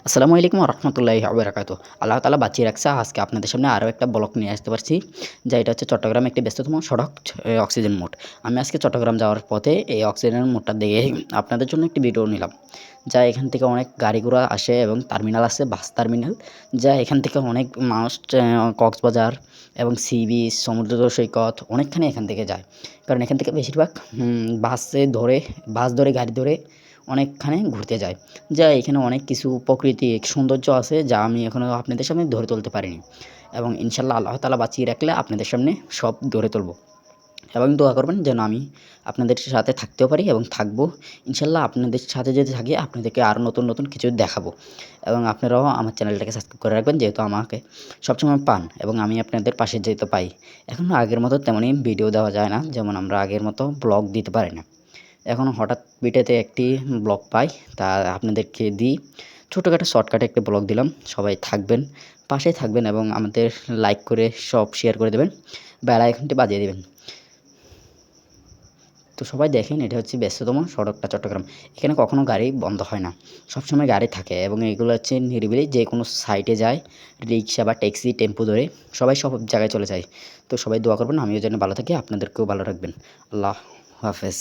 আসসালামু আলাইকুম রহমতুল্লাহি ওয়া আল্লাহ তাআলা বাঁচিয়ে রাখছে আজকে আপনাদের সামনে আরও একটা ব্লগ নিয়ে আসতে পারছি। যা এটা হচ্ছে চট্টগ্রাম একটি ব্যস্ততম সড়ক অক্সিজেন মোড। আমি আজকে চট্টগ্রাম যাওয়ার পথে এই অক্সিজেন মোডটা দেখে আপনাদের জন্য একটি ভিডিও নিলাম। যা এখান থেকে অনেক গাড়ি ঘোড়া আসে এবং টার্মিনাল আছে বাস টার্মিনাল। যা এখান থেকে অনেক মানুষ কক্সবাজার এবং সি বিচ, সমুদ্র সৈকত অনেকখানি এখান থেকে যায়। কারণ এখান থেকে বেশিরভাগ বাস ধরে গাড়ি ধরে অনেকখানি ঘুরতে যায়। যা এখানে অনেক কিছু প্রকৃতিক সৌন্দর্য আছে যা আমি এখনও আপনাদের সামনে ধরে তুলতে পারিনি, এবং ইনশাল্লাহ আল্লাহ তাআলা বাঁচিয়ে রাখলে আপনাদের সামনে সব ধরে তুলব। এবং দোয়া করবেন যেন আমি আপনাদের সাথে থাকতেও পারি এবং থাকবো। ইনশাল্লাহ আপনাদের সাথে যদি থাকি আপনাদেরকে আরও নতুন নতুন কিছু দেখাবো, এবং আপনারাও আমার চ্যানেলটাকে সাবস্ক্রাইব করে রাখবেন যেহেতু আমাকে সবসময় পান এবং আমি আপনাদের পাশে যেহেতু পাই। এখন আগের মতো তেমনই ভিডিও দেওয়া যায় না, যেমন আমরা আগের মতো ব্লগ দিতে পারি না। এখন হঠাৎ বিটেতে একটি ব্লগ পাই, তা আপনাদেরকে দিই। ছোটোখাটো শর্টকাটে একটা ব্লগ দিলাম। সবাই থাকবেন, পাশে থাকবেন এবং আমাদের লাইক করে সব শেয়ার করে দেবেন, বেল আইকনটি বাজিয়ে দেবেন। তো সবাই দেখেন, এটা হচ্ছে ব্যস্ততম সড়কটা চট্টগ্রাম। এখানে কখনো গাড়ি বন্ধ হয় না, সবসময় গাড়ি থাকে এবং এগুলো হচ্ছে নিরিবিলি, যে কোনো সাইটে যায় রিক্সা বা ট্যাক্সি টেম্পো ধরে সবাই সব জায়গায় চলে যায়। তো সবাই দোয়া করবেন আমিও যেন ভালো থাকি, আপনাদেরকেও ভালো রাখবেন। আল্লাহ হাফেজ।